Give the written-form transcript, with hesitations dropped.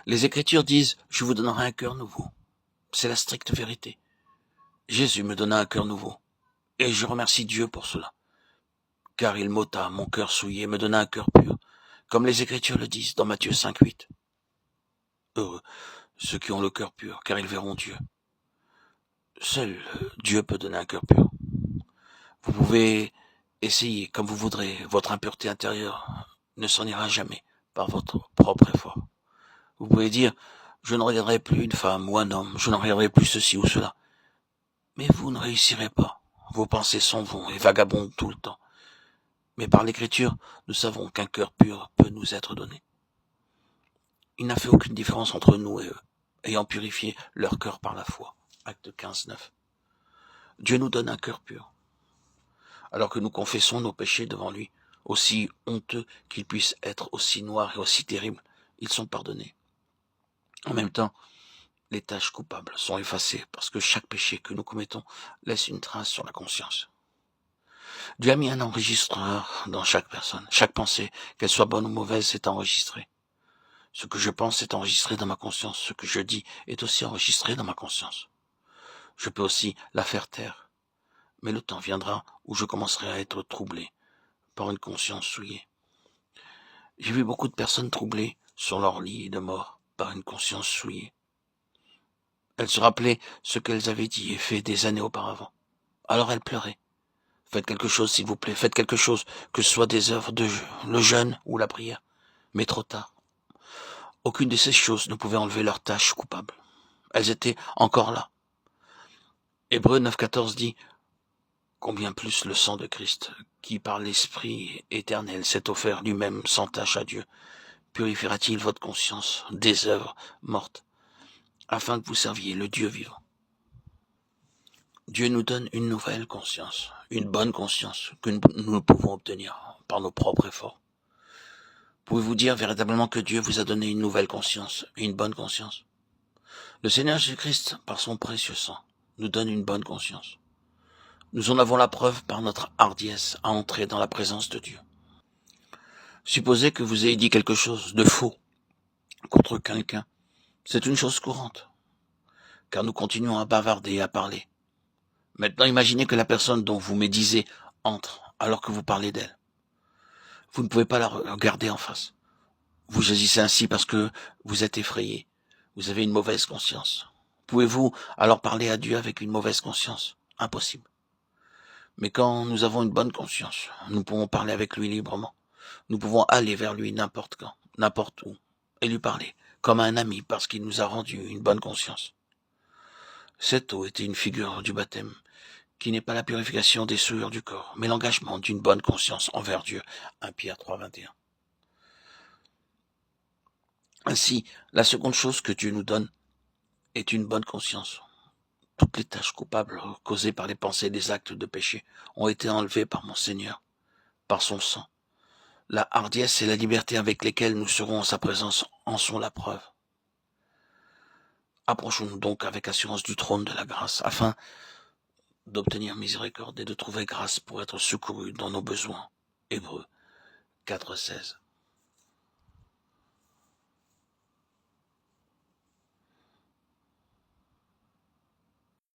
Les Écritures disent « Je vous donnerai un cœur nouveau ». C'est la stricte vérité. Jésus me donna un cœur nouveau. Et je remercie Dieu pour cela. Car il m'ôta mon cœur souillé et me donna un cœur pur. Comme les Écritures le disent dans Matthieu 5,8. Heureux ceux qui ont le cœur pur, car ils verront Dieu. Seul Dieu peut donner un cœur pur. Vous pouvez essayer comme vous voudrez, votre impureté intérieure ne s'en ira jamais par votre propre effort. Vous pouvez dire, je ne regarderai plus une femme ou un homme, je ne regarderai plus ceci ou cela. Mais vous ne réussirez pas. Vos pensées s'en vont et vagabondent tout le temps. Mais par l'Écriture, nous savons qu'un cœur pur peut nous être donné. Il n'a fait aucune différence entre nous et eux, ayant purifié leur cœur par la foi. Acte 15, 9. Dieu nous donne un cœur pur. Alors que nous confessons nos péchés devant lui, aussi honteux qu'ils puissent être, aussi noirs et aussi terribles, ils sont pardonnés. En même temps, les tâches coupables sont effacées parce que chaque péché que nous commettons laisse une trace sur la conscience. Dieu a mis un enregistreur dans chaque personne. Chaque pensée, qu'elle soit bonne ou mauvaise, est enregistrée. Ce que je pense est enregistré dans ma conscience. Ce que je dis est aussi enregistré dans ma conscience. Je peux aussi la faire taire. Mais le temps viendra où je commencerai à être troublé par une conscience souillée. J'ai vu beaucoup de personnes troublées sur leur lit de mort par une conscience souillée. Elles se rappelaient ce qu'elles avaient dit et fait des années auparavant. Alors elles pleuraient. Faites quelque chose, s'il vous plaît. Faites quelque chose, que ce soit des œuvres de le jeûne ou la prière. Mais trop tard. Aucune de ces choses ne pouvait enlever leur tâche coupable. Elles étaient encore là. Hébreux 9,14 dit « Combien plus le sang de Christ, qui par l'Esprit éternel s'est offert lui-même sans tâche à Dieu, purifiera-t-il votre conscience des œuvres mortes, afin que vous serviez le Dieu vivant ?» Dieu nous donne une nouvelle conscience, une bonne conscience que nous pouvons obtenir par nos propres efforts. Pouvez-vous dire véritablement que Dieu vous a donné une nouvelle conscience, une bonne conscience? Le Seigneur Jésus-Christ, par son précieux sang, nous donne une bonne conscience. Nous en avons la preuve par notre hardiesse à entrer dans la présence de Dieu. Supposez que vous ayez dit quelque chose de faux contre quelqu'un. C'est une chose courante, car nous continuons à bavarder et à parler. Maintenant, imaginez que la personne dont vous médisez entre alors que vous parlez d'elle. Vous ne pouvez pas la regarder en face. Vous agissez ainsi parce que vous êtes effrayé. Vous avez une mauvaise conscience. Pouvez-vous alors parler à Dieu avec une mauvaise conscience? Impossible. Mais quand nous avons une bonne conscience, nous pouvons parler avec lui librement. Nous pouvons aller vers lui n'importe quand, n'importe où, et lui parler, comme à un ami, parce qu'il nous a rendu une bonne conscience. Cette eau était une figure du baptême, qui n'est pas la purification des souillures du corps, mais l'engagement d'une bonne conscience envers Dieu. 1 Pierre 3, 21. Ainsi, la seconde chose que Dieu nous donne est une bonne conscience. Toutes les tâches coupables causées par les pensées et les actes de péché ont été enlevées par mon Seigneur, par son sang. La hardiesse et la liberté avec lesquelles nous serons en sa présence en sont la preuve. Approchons-nous donc avec assurance du trône de la grâce, afin d'obtenir miséricorde et de trouver grâce pour être secourus dans nos besoins. Hébreux 4, 16.